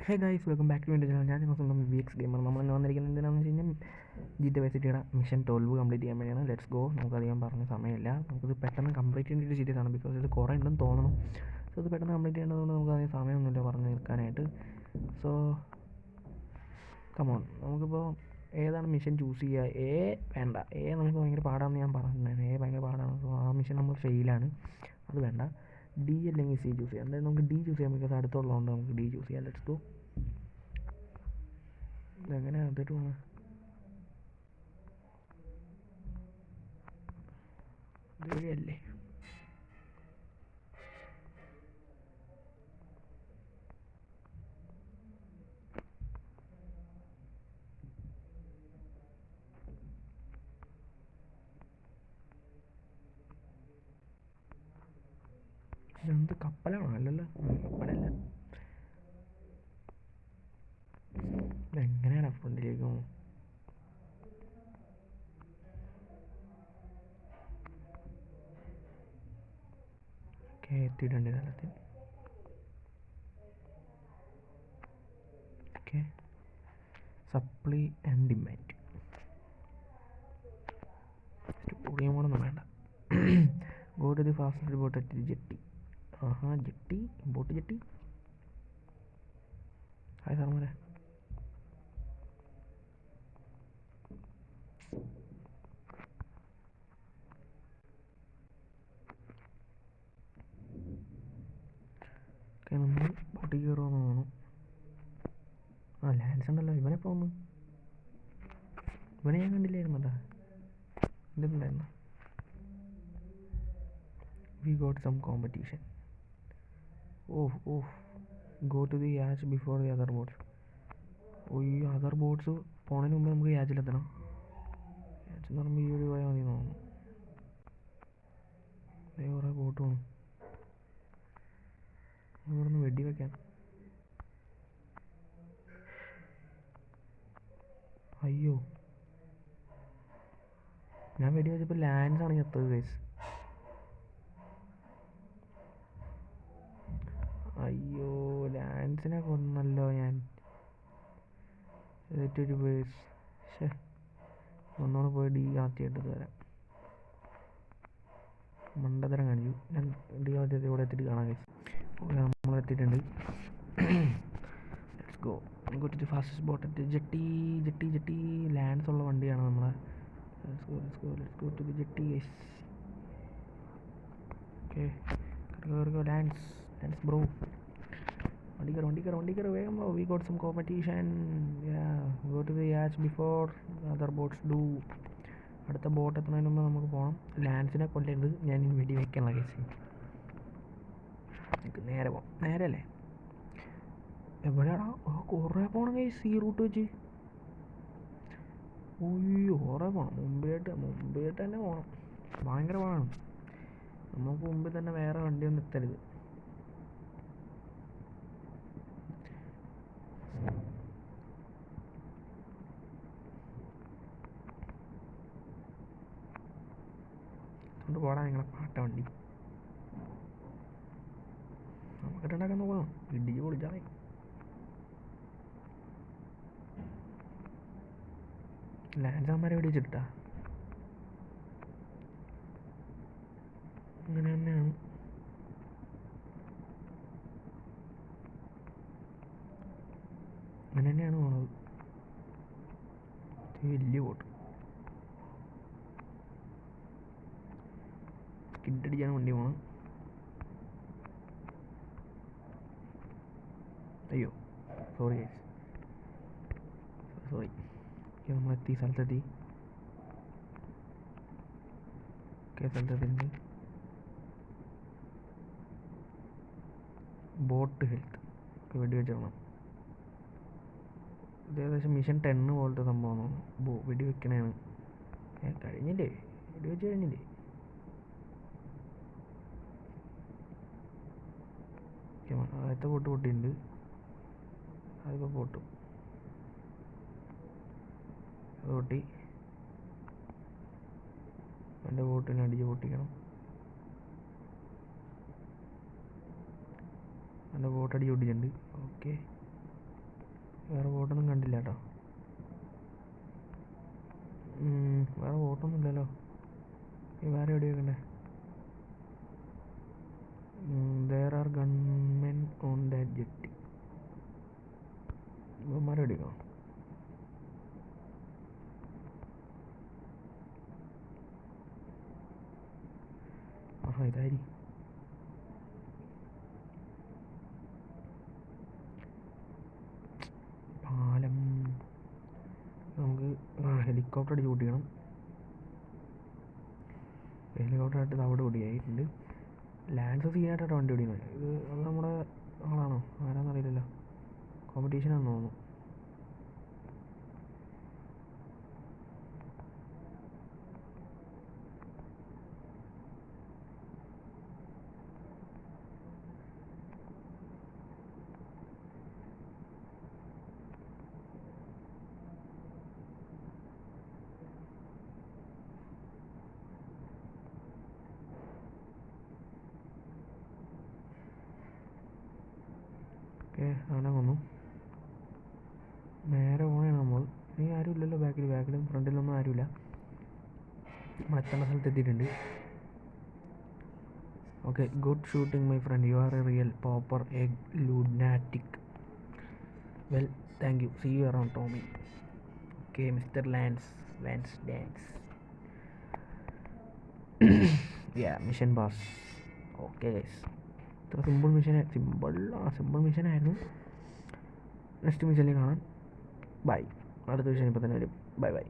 Hey guys, welcome back to എൻ്റെ channel. ഞാൻ നിങ്ങൾ സ്വന്തം VX ഗെയിമർ. നമ്മൾ ഇന്ന് വന്നിരിക്കുന്നത് എന്തിനാണെന്ന് വെച്ച് കഴിഞ്ഞാൽ GTA സിറ്റിയുടെ മിഷൻ 12 കംപ്ലീറ്റ് ചെയ്യാൻ വേണ്ടിയാണ്. Let's go. നമുക്കധികം പറഞ്ഞ സമയമില്ല. നമുക്കിത് പെട്ടെന്ന് കംപ്ലീറ്റ് ചെയ്യേണ്ട ഒരു സീരീസാണ്. ബിക്കോസ് ഇത് കുറേ ഉണ്ടെന്ന് തോന്നുന്നു. സോ ഇത് പെട്ടെന്ന് കംപ്ലീറ്റ് ചെയ്യേണ്ടതുകൊണ്ട് നമുക്കധികം സമയമൊന്നുമില്ല പറഞ്ഞു നിൽക്കാനായിട്ട്. സോ കമോൺ, നമുക്കിപ്പോൾ ഏതാണ് മിഷൻ ചൂസ് ചെയ്യുക? വേണ്ട. നമുക്ക് ഭയങ്കര പാടാണെന്ന് ഞാൻ പറഞ്ഞിട്ടുണ്ടായിരുന്നു. ഭയങ്കര പാടാണ്. സോ ആ മിഷൻ നമ്മൾ ഫെയിലാണ്. അത് വേണ്ട. D അല്ലെങ്കിൽ C ചൂസ് ചെയ്യാം. എന്തായാലും നമുക്ക് D ചൂസ് ചെയ്യാം. ബിക്കോസ് അടുത്തുള്ളതുകൊണ്ട് നമുക്ക് D ചൂസ് ചെയ്യാം. Let's go. ഇതെങ്ങനെയാണ് അതിട്ട് പോകണം? ഇതുവഴിയല്ലേ? ഇതെന്ത് കപ്പലാണോ? അല്ലല്ലോ, കപ്പലല്ല. ഇതെങ്ങനെയാണ് ഫ്രണ്ടിലേക്ക് പോകും? ഓക്കെ, എത്തിയിട്ടുണ്ട് സ്ഥലത്തിൽ. Okay, supply and demand. കൂടിയ മോഡൊന്നും വേണ്ട. Go to the fast boat at jetty. Jetty, boat jetty. Hi സാർമാരെ. ഓക്കെ, നമ്മൾ ബോട്ടിൽ കയറുമെന്ന് തോന്നുന്നു. ലാൻസ് ഉണ്ടല്ലോ. ഇവനെപ്പോൾ വന്നു? ഇവനെ ഞാൻ കണ്ടില്ലായിരുന്നട്ടാ. എന്തുണ്ടായിരുന്നു? We got some competition. Go to the yacht before the other boats. ഈ അതർ ബോട്ട്സ് പോണതിന് മുമ്പ് നമുക്ക് യാച്ചിലെത്തണം. യാച്ച് എന്ന് പറയുമ്പോൾ ഈ വഴി പോയാൽ മതി തോന്നുന്നു. കുറേ ബോട്ട് പോകണം. ഇവിടെ നിന്ന് വെടി വെക്കാൻ. അയ്യോ, ഞാൻ വെടി വെച്ചപ്പോൾ ലാൻഡ്സാണ് ചത്തത് ഗൈസ്. അയ്യോ, ലാൻഡ്സിനെ കൊന്നല്ലോ ഞാൻ. ഏറ്റൊരു പേഴ്സ്. ഒന്നുകൂടെ പോയി ഡി ആദ്യമായിട്ട് വരാം. മണ്ടത്തരം കാണിച്ചു. ഞാൻ ഡി ആദ്യത്തെ ഇവിടെ എത്തിയിട്ട് കാണാം ഗൈസ്. നമ്മൾ എത്തിയിട്ടുണ്ട്. Let's go. Go to the fastest boat at jetty. Lands ഉള്ള വണ്ടിയാണ് നമ്മളെ. Let's go to the jetty guys. Okay, lands bro. വണ്ടി കയറി വേഗം bro. We got some competition. Go to the yacht before other boats do. അടുത്ത boat എത്തുന്നതിന് മുമ്പ് നമുക്ക് പോകണം. ലാൻഡ്സിനെ കൊല്ലരുത്. ഞാൻ ഇനി വെടി വെക്കാനുള്ള കേസ്. എനിക്ക് നേരെ പോകാം. നേരല്ലേ? എവിടെയാടാ? കുറേ പോകണം കേസ്. ഈ റൂട്ട് വെച്ച്. കുറേ പോകണം. മുമ്പിലായിട്ട് തന്നെ പോകണം. ഭയങ്കര പോകണം. നമുക്ക് മുമ്പിൽ തന്നെ വേറെ വണ്ടിയൊന്നും എത്തരുത്. അതുകൊണ്ട് പോടാ നിങ്ങളെ പാട്ട വണ്ടി. നമുക്കിട്ടുണ്ടാക്കാൻ നോക്കണം. ഇടിച്ച് പൊളിച്ചാൽ ലാൻഡ്സാമാരെ വെടിച്ചിട്ടാ. അങ്ങനെ തന്നെയാണ്. പോണത്. വലിയ ബോട്ട് സ്കിഡടിച്ചാണ് വണ്ടി പോകണം. അയ്യോ, സോറി. നമ്മളെത്തി, സ്ഥലത്തെത്തി. സ്ഥലത്തെത്തിയിട്ടുണ്ട്. ബോട്ട് ഹെൽത്ത് വെടി വെച്ചോണം. ഇത് ഏകദേശം മിഷൻ 10 പോലത്തെ സംഭവമാണ്. വെടി വെക്കണേണ്. കഴിഞ്ഞില്ലേ? വെടി വെച്ച് കഴിഞ്ഞില്ലേ? ആദ്യത്തെ ബോട്ട് പൊട്ടിയിട്ടുണ്ട്. അതിപ്പോൾ പൊട്ടും. അത് പൊട്ടി. എൻ്റെ ബോട്ടിനെ അടിച്ച് പൊട്ടിക്കണം. എൻ്റെ ബോട്ട് അടിച്ച് പൊട്ടിച്ചിട്ടുണ്ട്. ഓക്കെ, വേറെ ബോട്ടൊന്നും കണ്ടില്ല കേട്ടോ. വേറെ ബോട്ടൊന്നും ഇല്ലല്ലോ. വേറെ എവിടെ വെക്കണ്ടേ? there are gunmen on that jetty. ഇവന്മാരെ എവിടെയോ? ആഹാ ഇതായി. പാലം നമുക്ക് ഹെലികോപ്റ്റർ അടിച്ച് കൂട്ടിക്കണം. ഹെലികോപ്റ്റർ ആയിട്ട് അവിടെ ഓടിയായിട്ടുണ്ട്. ലാൻസ് സീനായിട്ടാണ് വണ്ടി ഓടിക്കുന്നത്. ഇത് അത് നമ്മുടെ ആളാണോ ആരാന്നറിയില്ലല്ലോ. കോമ്പറ്റീഷനാണെന്ന് തോന്നുന്നു. ഓക്കെ അവനെ വന്നു. നേരെ പോകണേണ് നമ്മൾ. ഇനി ആരും ഇല്ലല്ലോ ബാക്കിലും ഫ്രണ്ടിലൊന്നും ആരുമില്ല. നമ്മൾ എത്തേണ്ട സ്ഥലത്ത് എത്തിയിട്ടുണ്ട്. Okay good shooting my friend, you are a real popper egg lunatic. Well thank you, see you around Tommy. Okay mister Lance Dance. Mission pass. Okay guys, ഇത്ര സിമ്പിൾ മിഷനായിരുന്നു. നെക്സ്റ്റ് മിഷനിൽ കാണാം. ബൈ. അടുത്ത മിഷൻ ഇപ്പം തന്നെ വരും. By.